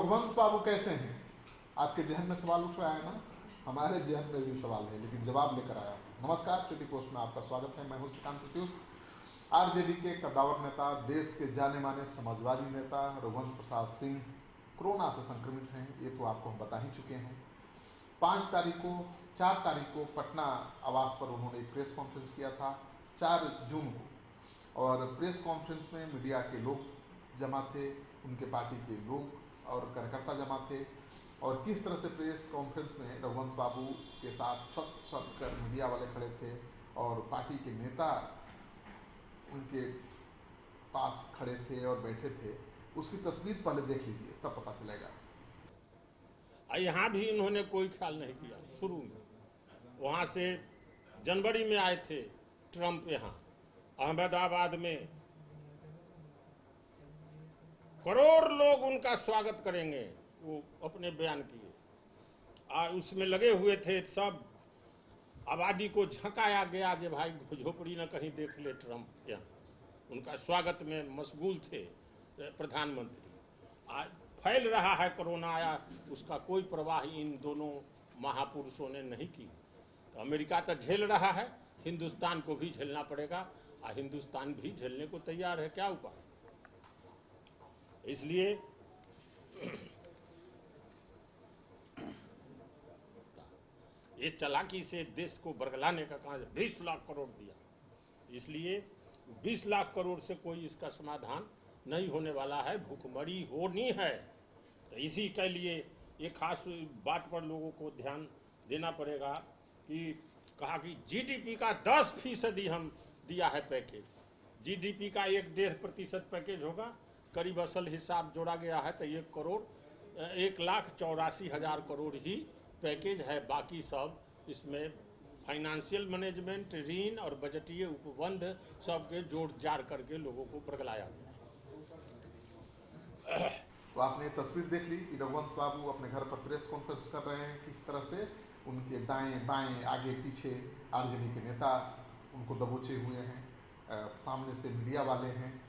रघुवंश बाबू कैसे हैं? आपके जहन में सवाल उठ रहा है ना? हमारे जहन में भी सवाल है, लेकिन जवाब लेकर आया हूँ। नमस्कार, सिटी पोस्ट में आपका स्वागत है। मैं हूँ श्रीकांत प्रत्युष। आरजेडी के कद्दावर नेता, देश के जाने माने समाजवादी नेता रघुवंश प्रसाद सिंह कोरोना से संक्रमित हैं, ये तो आपको हम बता ही चुके हैं। 4 तारीख को पटना आवास पर उन्होंने एक प्रेस कॉन्फ्रेंस किया था, 4 जून को, और प्रेस कॉन्फ्रेंस में मीडिया के लोग जमा थे, उनके पार्टी के लोग और कार्यकर्ता जमा थे। और किस तरह से प्रेस कॉन्फ्रेंस में रघुवंश बाबू के साथ सट कर मीडिया वाले खड़े थे और पार्टी के नेता उनके पास खड़े थे और बैठे थे, उसकी तस्वीर पहले देख लीजिए, तब पता चलेगा। यहाँ भी इन्होंने कोई ख्याल नहीं किया। शुरू में वहाँ से जनवरी में आए थे ट्रंप, यहाँ अहमदाबाद में करोड़ लोग उनका स्वागत करेंगे, वो अपने बयान किए। उसमें लगे हुए थे सब, आबादी को झकाया गया कि भाई झोपड़ी न कहीं देख ले ट्रंप। यहाँ उनका स्वागत में मशगूल थे प्रधानमंत्री। आज फैल रहा है कोरोना आया, उसका कोई परवाह इन दोनों महापुरुषों ने नहीं की। तो अमेरिका तो झेल रहा है, हिंदुस्तान को भी झेलना पड़ेगा, और हिंदुस्तान भी झेलने को तैयार है। क्या उपाय? इसलिए ये चालाकी से देश को बरगलाने का काम 20 लाख करोड़ दिया, इसलिए 20 लाख करोड़ से कोई इसका समाधान नहीं होने वाला है, भूखमरी होनी है। तो इसी के लिए एक खास बात पर लोगों को ध्यान देना पड़ेगा कि कहा कि जीडीपी का 10% हम दिया है पैकेज। जीडीपी का 1.5% पैकेज होगा, करीब असल हिसाब जोड़ा गया है तो 1,84,000 करोड़ ही पैकेज है। बाकी सब इसमें फाइनेंशियल मैनेजमेंट, ऋण और बजटीय उपबंध सबके जोड़ जाड़ करके लोगों को बरगलाया गया। तो आपने तस्वीर देख ली कि रघुवंश बाबू अपने घर पर प्रेस कॉन्फ्रेंस कर रहे हैं, किस तरह से उनके दाएं बाएं आगे पीछे आरजेडी के नेता उनको दबोचे हुए हैं, सामने से मीडिया वाले हैं,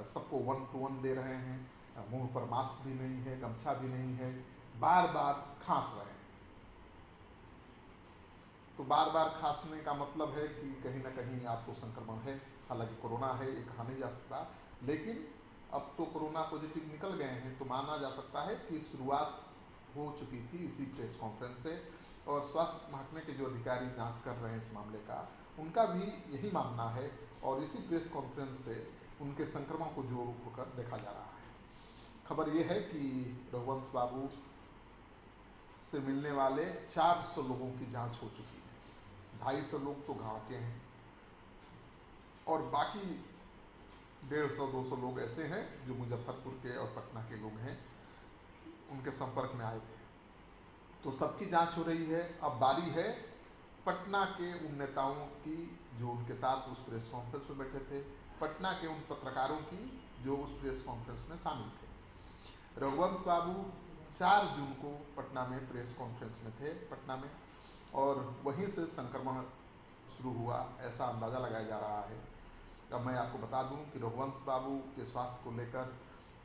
सबको 1-to-1 दे रहे हैं, मुंह पर मास्क भी नहीं है, गमछा भी नहीं है, बार बार खांस रहे हैं। तो बार बार खांसने का मतलब है कि कहीं ना कहीं आपको संक्रमण है। हालांकि कोरोना है, ये कहा नहीं जा सकता, लेकिन अब तो कोरोना पॉजिटिव निकल गए हैं, तो माना जा सकता है कि शुरुआत हो चुकी थी इसी प्रेस कॉन्फ्रेंस से। और स्वास्थ्य महकमे के जो अधिकारी जांच कर रहे हैं इस मामले का, उनका भी यही मानना है, और इसी प्रेस कॉन्फ्रेंस से उनके संक्रमण को जोड़ होकर देखा जा रहा है। खबर यह है कि रघुवंश बाबू से मिलने वाले 400 लोगों की जांच हो चुकी है। 250 लोग तो गांव के हैं और बाकी 150-200 लोग ऐसे हैं जो मुजफ्फरपुर के और पटना के लोग हैं, उनके संपर्क में आए थे। तो सबकी जांच हो रही है। अब बारी है पटना के उन नेताओं की जो उनके साथ उस प्रेस कॉन्फ्रेंस में बैठे थे, पटना के उन पत्रकारों की जो उस प्रेस कॉन्फ्रेंस में शामिल थे। रघुवंश बाबू 4 जून को पटना में प्रेस कॉन्फ्रेंस में थे, पटना में, और वहीं से संक्रमण शुरू हुआ, ऐसा अंदाज़ा लगाया जा रहा है। अब मैं आपको बता दूं कि रघुवंश बाबू के स्वास्थ्य को लेकर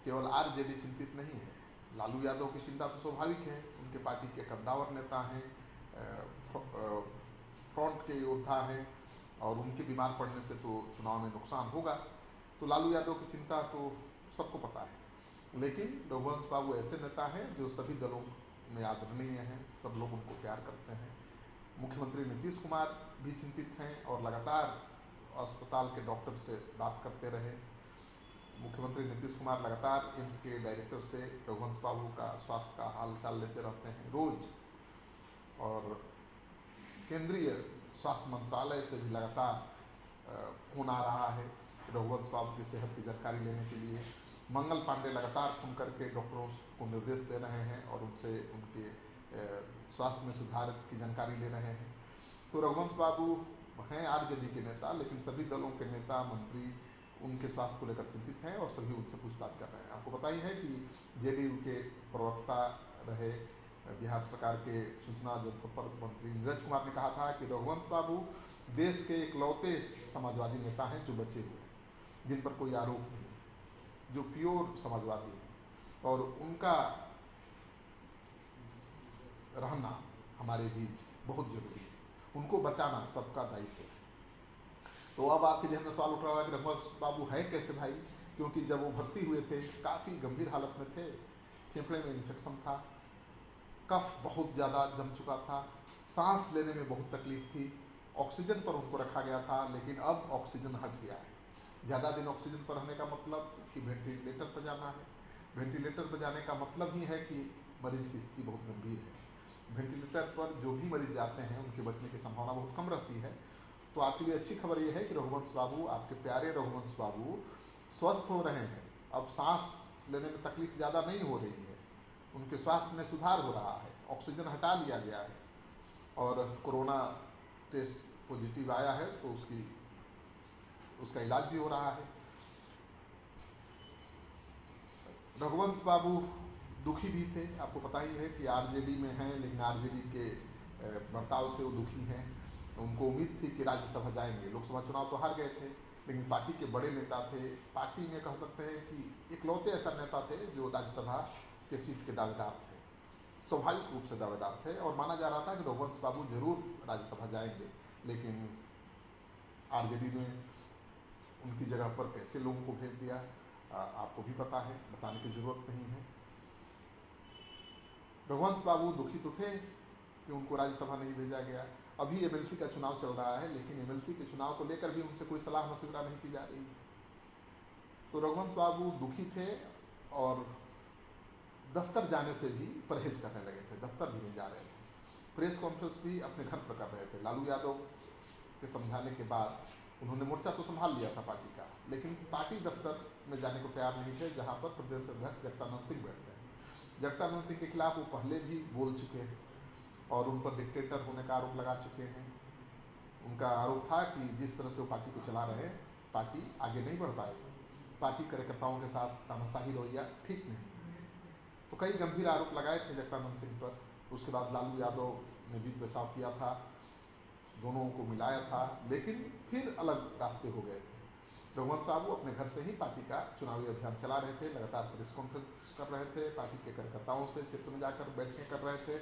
केवल आरजेडी चिंतित नहीं है, लालू यादव की चिंता तो स्वाभाविक है, उनके पार्टी के कद्दावर नेता हैं, फ्रंट के योद्धा हैं, और उनके बीमार पड़ने से तो चुनाव में नुकसान होगा। तो लालू यादव की चिंता तो सबको पता है, लेकिन रघुवंश बाबू ऐसे नेता हैं जो सभी दलों में आदरणीय हैं, सब लोग उनको प्यार करते हैं। मुख्यमंत्री नीतीश कुमार भी चिंतित हैं और लगातार अस्पताल के डॉक्टर से बात करते रहे। मुख्यमंत्री नीतीश कुमार लगातार एम्स के डायरेक्टर से रघुवंश बाबू का स्वास्थ्य का हाल चाल लेते रहते हैं रोज, और केंद्रीय स्वास्थ्य मंत्रालय से भी लगातार फोन आ रहा है रघुवंश बाबू की सेहत की जानकारी लेने के लिए। मंगल पांडे लगातार फोन करके डॉक्टरों को निर्देश दे रहे हैं और उनसे उनके स्वास्थ्य में सुधार की जानकारी ले रहे हैं। तो रघुवंश बाबू हैं आरजेडी के नेता, लेकिन सभी दलों के नेता मंत्री उनके स्वास्थ्य को लेकर चिंतित हैं और सभी उनसे पूछताछ कर रहे हैं। आपको पता ही है कि जेडीयू के प्रवक्ता रहे बिहार सरकार के सूचना जनसंपर्क मंत्री नीरज कुमार ने कहा था कि रघुवंश बाबू देश के इकलौते समाजवादी नेता हैं जो बचे हुए हैं, जिन पर कोई आरोप नहीं, जो प्योर समाजवादी है, और उनका रहना हमारे बीच बहुत जरूरी है। उनको बचाना सबका दायित्व है। तो अब आपके जहन में सवाल उठ रहा है कि रघुवंश बाबू है कैसे भाई, क्योंकि जब वो भर्ती हुए थे काफ़ी गंभीर हालत में थे, फेफड़े में इन्फेक्शन था, कफ बहुत ज़्यादा जम चुका था, सांस लेने में बहुत तकलीफ थी, ऑक्सीजन पर उनको रखा गया था, लेकिन अब ऑक्सीजन हट गया है। ज़्यादा दिन ऑक्सीजन पर रहने का मतलब कि वेंटिलेटर पर जाना है। वेंटिलेटर पर जाने का मतलब ही है कि मरीज की स्थिति बहुत गंभीर है। वेंटिलेटर पर जो भी मरीज जाते हैं उनके बचने की संभावना बहुत कम रहती है। तो आपके लिए अच्छी खबर यह है कि रघुवंश बाबू, आपके प्यारे रघुवंश बाबू स्वस्थ हो रहे हैं। अब सांस लेने में तकलीफ ज़्यादा नहीं हो रही है, उनके स्वास्थ्य में सुधार हो रहा है, ऑक्सीजन हटा लिया गया है और कोरोना टेस्ट पॉजिटिव आया है तो उसका इलाज भी हो रहा है। रघुवंश बाबू दुखी भी थे, आपको पता ही है कि आरजेडी में हैं, लेकिन आरजेडी के बर्ताव से वो दुखी हैं। उनको उम्मीद थी कि राज्यसभा जाएंगे, लोकसभा चुनाव तो हार गए थे, लेकिन पार्टी के बड़े नेता थे, पार्टी में कह सकते हैं कि इकलौते ऐसा नेता थे जो राज्यसभा के सीट के दावेदार थे, स्वाभाविक रूप से दावेदार थे, और माना जा रहा था कि रघुवंश बाबू जरूर राज्यसभा जाएंगे। लेकिन आरजेडी ने उनकी जगह पर कैसे लोगों को भेज दिया आपको भी पता है, बताने की जरूरत नहीं है। रघुवंश बाबू दुखी तो थे कि उनको राज्यसभा नहीं भेजा गया। अभी एमएलसी का चुनाव चल रहा है, लेकिन एमएलसी के चुनाव को लेकर भी उनसे कोई सलाह मशविरा नहीं की जा रही। तो रघुवंश बाबू दुखी थे और दफ्तर जाने से भी परहेज करने लगे थे, दफ्तर भी नहीं जा रहे थे, प्रेस कॉन्फ्रेंस भी अपने घर पर कर रहे थे। लालू यादव के समझाने के बाद उन्होंने मोर्चा तो संभाल लिया था पार्टी का, लेकिन पार्टी दफ्तर में जाने को तैयार नहीं थे, जहां पर प्रदेश अध्यक्ष जगदानंद सिंह बैठते हैं। जगदानंद सिंह के खिलाफ वो पहले भी बोल चुके हैं और उन पर डिक्टेटर होने का आरोप लगा चुके हैं। उनका आरोप था कि जिस तरह से वो पार्टी को चला रहे हैं, पार्टी आगे नहीं बढ़ पाएगी, पार्टी कार्यकर्ताओं के साथ तानाशाही रवैया ठीक नहीं। तो कई गंभीर आरोप लगाए थे जगदानंद सिंह पर। उसके बाद लालू यादव ने बीच बचाव किया था, दोनों को मिलाया था, लेकिन फिर अलग रास्ते हो गए थे। रघुवंश बाबू अपने घर से ही पार्टी का चुनावी अभियान चला रहे थे, लगातार प्रेस कॉन्फ्रेंस कर रहे थे, पार्टी के कार्यकर्ताओं से क्षेत्र में जाकर बैठकें कर रहे थे,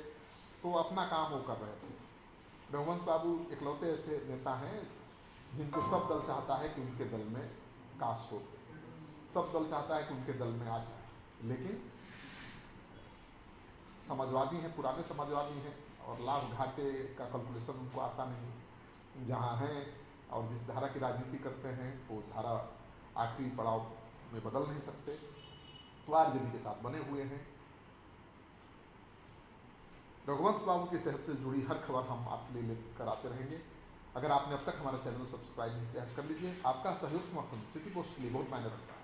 तो अपना काम वो कर रहे थे। रघुवंश बाबू इकलौते ऐसे नेता हैं जिनको सब दल चाहता है कि उनके दल में कास्ट हो, सब दल चाहता है कि उनके दल में आ जाए, लेकिन समाजवादी हैं, पुराने समाजवादी हैं और लाभ घाटे का कैलकुलेशन उनको आता नहीं। जहाँ हैं और जिस धारा की राजनीति करते हैं वो धारा आखिरी पड़ाव में बदल नहीं सकते, तो आरजेडी के साथ बने हुए हैं। रघुवंश बाबू की सेहत से जुड़ी हर खबर हम आपके लिए लेकर आते रहेंगे। अगर आपने अब तक हमारा चैनल सब्सक्राइब नहीं किया कर लीजिए। आपका सहयोग समर्थन सिटी पोस्ट के लिए बहुत मायने रखता है।